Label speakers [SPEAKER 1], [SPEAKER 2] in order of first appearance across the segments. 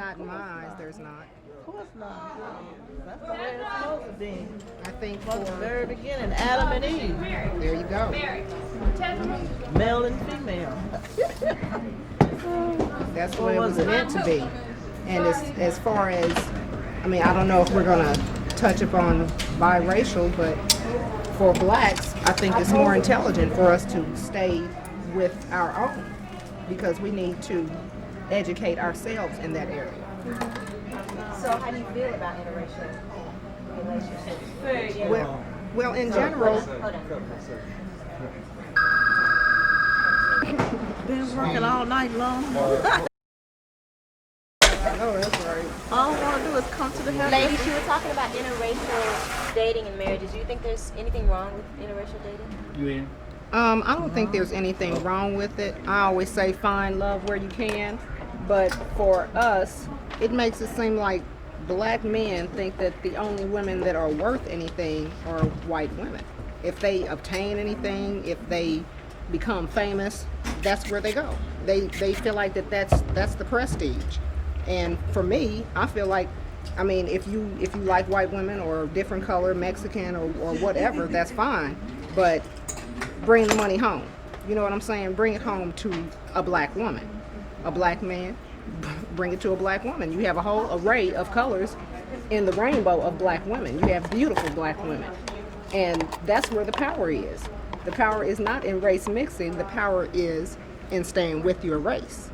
[SPEAKER 1] Not in my eyes, there's not.
[SPEAKER 2] Of course not. That's the way it's supposed to be.
[SPEAKER 1] I think
[SPEAKER 2] From the
[SPEAKER 1] for
[SPEAKER 2] very beginning, Adam and Eve,
[SPEAKER 1] there you go.
[SPEAKER 2] male and female.
[SPEAKER 1] That's the way it was meant to be. And as far as, I mean, I don't know if we're gonna touch upon biracial, but for blacks, I think it's more intelligent for us to stay with our own because we need to educate ourselves in that area.
[SPEAKER 3] So how do you feel about interracial relationships?
[SPEAKER 1] Well, in general,
[SPEAKER 2] Been working all night long.
[SPEAKER 1] oh, that's right.
[SPEAKER 2] All I want to do is come to the house.
[SPEAKER 3] Ladies, you were talking about interracial dating and marriages. Do you think there's anything wrong with interracial dating?
[SPEAKER 4] You in?
[SPEAKER 1] I don't think there's anything wrong with it. I always say find love where you can, but for us, it makes it seem like black men think that the only women that are worth anything are white women. If they obtain anything, if they become famous, that's where they go. They feel like that's the prestige. And for me, I feel like, I mean, if you like white women or different color, Mexican or whatever, that's fine. But bring the money home. You know what I'm saying? Bring it home to a black woman. A black man, bring it to a black woman. You have a whole array of colors in the rainbow of black women. You have beautiful black women. And that's where the power is. The power is not in race mixing. The power is in staying with your race.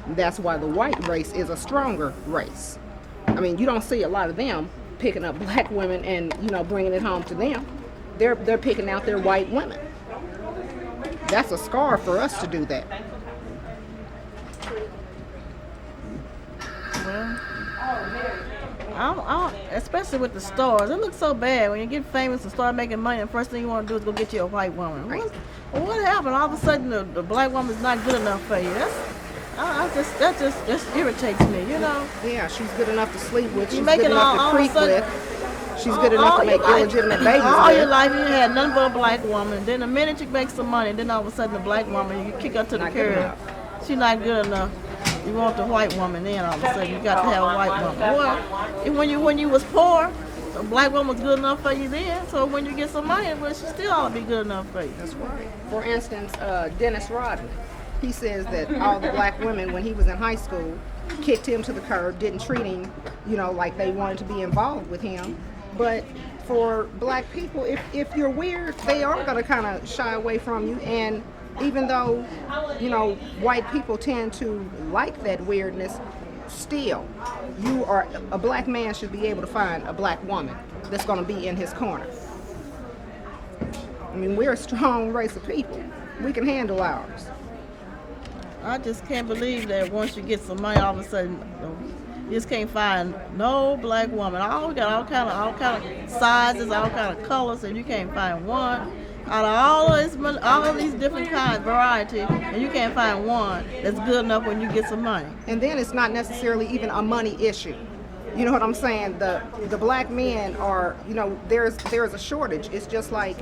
[SPEAKER 1] That's why the white race is a stronger race. I mean, you don't see a lot of them picking up black women and, bringing it home to them. They're picking out their white women. That's a scar for us to do that.
[SPEAKER 2] Well, especially with the stars, it looks so bad when you get famous and start making money. And the first thing you want to do is go get you a white woman.
[SPEAKER 1] Right.
[SPEAKER 2] What happened? All of a sudden, the black woman's not good enough for you. That just irritates me.
[SPEAKER 1] Yeah, she's good enough to sleep with. She's
[SPEAKER 2] You
[SPEAKER 1] good
[SPEAKER 2] make it
[SPEAKER 1] enough
[SPEAKER 2] all
[SPEAKER 1] to
[SPEAKER 2] of a
[SPEAKER 1] creep
[SPEAKER 2] sudden-
[SPEAKER 1] with. She's good enough to make illegitimate babies
[SPEAKER 2] All your
[SPEAKER 1] with.
[SPEAKER 2] life you had nothing but a black woman. Then the minute you make some money, then all of a sudden the black woman, you kick her to the
[SPEAKER 1] Not good
[SPEAKER 2] curb.
[SPEAKER 1] enough.
[SPEAKER 2] She's not good enough. You want the white woman, then all of a sudden you got to have a white woman. Well, when you was poor, the black woman was good enough for you then. So when you get some money, well, she still ought to be good enough for you.
[SPEAKER 1] That's right. For instance, Dennis Rodman, he says that all the black women, when he was in high school, kicked him to the curb, didn't treat him, like they wanted to be involved with him. But for black people, if you're weird, they are going to kind of shy away from you. And even though, white people tend to like that weirdness, still, a black man should be able to find a black woman that's going to be in his corner. I mean, we're a strong race of people. We can handle ours.
[SPEAKER 2] I just can't believe that once you get some money, all of a sudden you just can't find no black woman. We got all kind of sizes, all kind of colors, and you can't find one out of all of these different kinds, variety, and you can't find one that's good enough when you get some money.
[SPEAKER 1] And then it's not necessarily even a money issue. You know what I'm saying? The black men are, there's a shortage. It's just like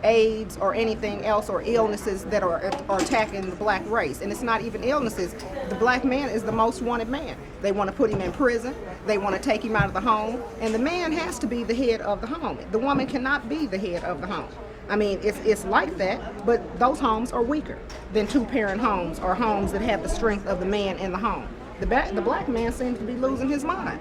[SPEAKER 1] AIDS or anything else or illnesses that are attacking the black race. And it's not even illnesses. The black man is the most wanted man. They want to put him in prison. They want to take him out of the home. And the man has to be the head of the home. The woman cannot be the head of the home. I mean, it's like that, but those homes are weaker than two-parent homes or homes that have the strength of the man in the home. The black man seems to be losing his mind.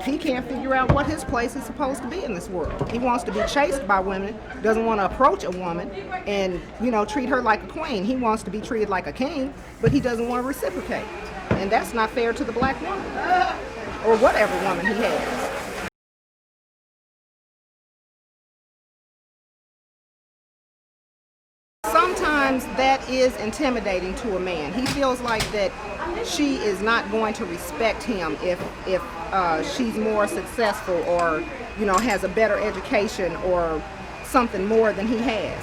[SPEAKER 1] He can't figure out what his place is supposed to be in this world. He wants to be chased by women, doesn't want to approach a woman and, treat her like a queen. He wants to be treated like a king, but he doesn't want to reciprocate. And that's not fair to the black woman or whatever woman he has. Sometimes that is intimidating to a man. He feels like that she is not going to respect him if she's more successful or has a better education or something more than he has.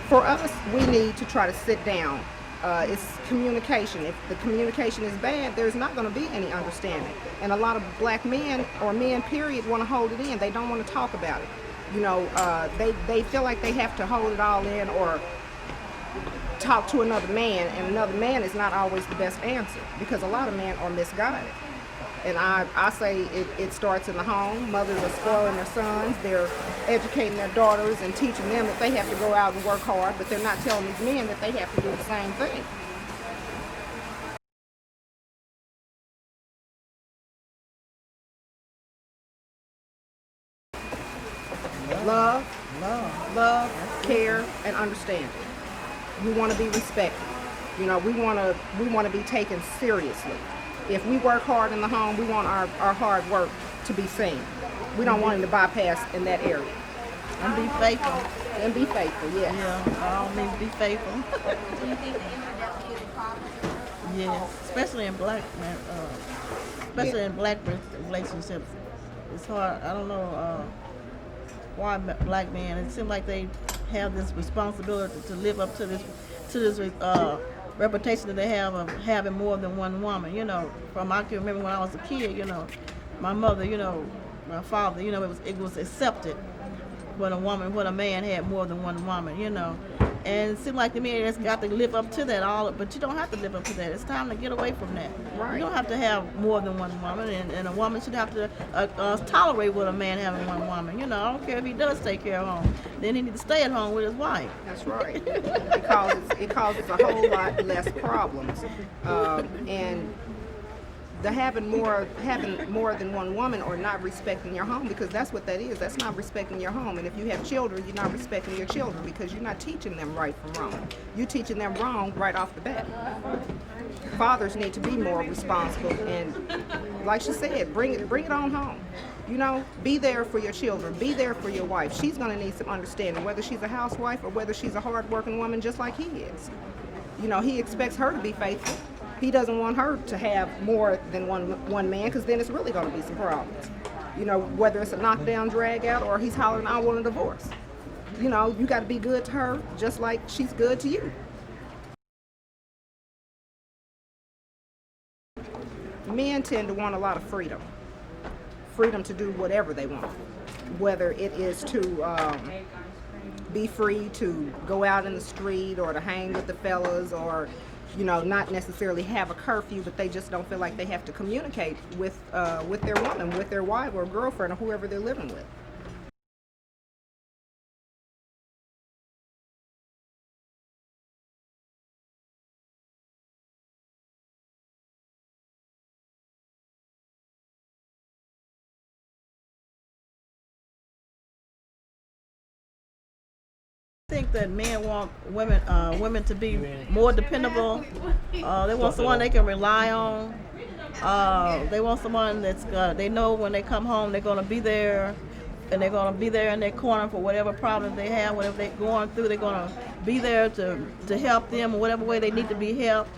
[SPEAKER 1] For us, we need to try to sit down. It's communication. If the communication is bad, there's not going to be any understanding. And a lot of black men or men, period, want to hold it in. They don't want to talk about it. They feel like they have to hold it all in or talk to another man, and another man is not always the best answer because a lot of men are misguided. And I say it starts in the home. Mothers are spoiling their sons. They're educating their daughters and teaching them that they have to go out and work hard, but they're not telling these men that they have to do the same thing. Love, care, and understanding. We want to be respected. You know, we want to be taken seriously. If we work hard in the home, we want our hard work to be seen. We don't want him to bypass in that area.
[SPEAKER 2] And be faithful.
[SPEAKER 1] And be faithful, yes.
[SPEAKER 2] Yeah, I don't mean to be faithful.
[SPEAKER 3] Do you think the internet definitely is a problem?
[SPEAKER 2] Yes, especially in black in black relationships. It's hard. I don't know why black men. It seems like they have this responsibility to live up to this reputation that they have of having more than one woman. You know, I can remember when I was a kid. You know, my mother. You know, my father. You know, it was accepted when a man had more than one woman. You know. And it seems like the man has got to live up to that but you don't have to live up to that. It's time to get away from that.
[SPEAKER 1] Right.
[SPEAKER 2] You don't have to have more than one woman, and a woman should have to tolerate with a man having one woman. You know, I don't care if he does take care of home. Then he needs to stay at home with his wife.
[SPEAKER 1] That's right. It causes a whole lot less problems, and the having more than one woman or not respecting your home, because that's what that is. That's not respecting your home. And if you have children, you're not respecting your children because you're not teaching them right from wrong. You're teaching them wrong right off the bat. Fathers need to be more responsible, and like she said, bring it on home. You know, be there for your children. Be there for your wife. She's going to need some understanding, whether she's a housewife or whether she's a hard-working woman just like he is. You know, he expects her to be faithful. He doesn't want her to have more than one man, because then it's really going to be some problems. You know, whether it's a knockdown, drag out, or he's hollering, I want a divorce. You know, you got to be good to her just like she's good to you. Men tend to want a lot of freedom. Freedom to do whatever they want. Whether it is to be free to go out in the street or to hang with the fellas, or you know, not necessarily have a curfew, but they just don't feel like they have to communicate with their woman, with their wife or girlfriend or whoever they're living with.
[SPEAKER 2] I think that men want women to be more dependable. They want someone they can rely on. They want someone that's they know when they come home they're gonna be there, and they're gonna be there in their corner for whatever problems they have, whatever they're going through. They're gonna be there to help them in whatever way they need to be helped.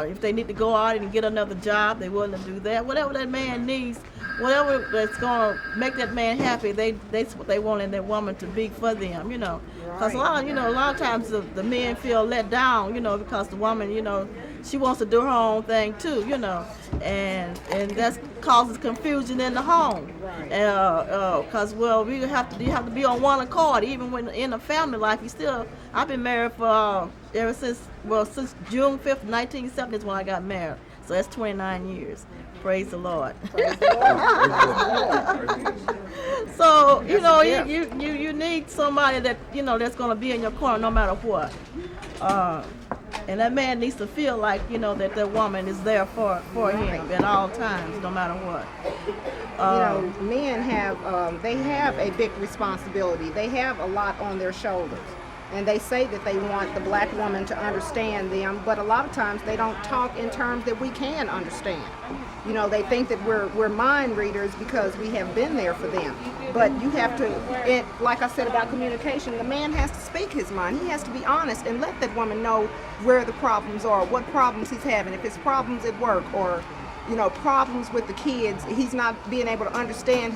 [SPEAKER 2] If they need to go out and get another job, they're willing to do that. Whatever that man needs, whatever that's gonna make that man happy, that's what they want in their woman to be for them, you know. Because a lot of times the men feel let down, you know, because the woman, you know, she wants to do her own thing too, you know, and that causes confusion in the home. Because you have to be on one accord, even when in a family life. I've been married for since June 5th, 1970 is when I got married. So that's 29 years. Praise the Lord.
[SPEAKER 1] Praise the Lord.
[SPEAKER 2] So, you know, you need somebody that, you know, that's going to be in your corner no matter what. And that man needs to feel like, you know, that woman is there for him at all times, no matter what.
[SPEAKER 1] You know, men have a big responsibility. They have a lot on their shoulders. And they say that they want the black woman to understand them, but a lot of times they don't talk in terms that we can understand. You know, they think that we're mind readers because we have been there for them. But you have to, like I said about communication, the man has to speak his mind. He has to be honest and let that woman know where the problems are, what problems he's having. If it's problems at work or, you know, problems with the kids, he's not being able to understand his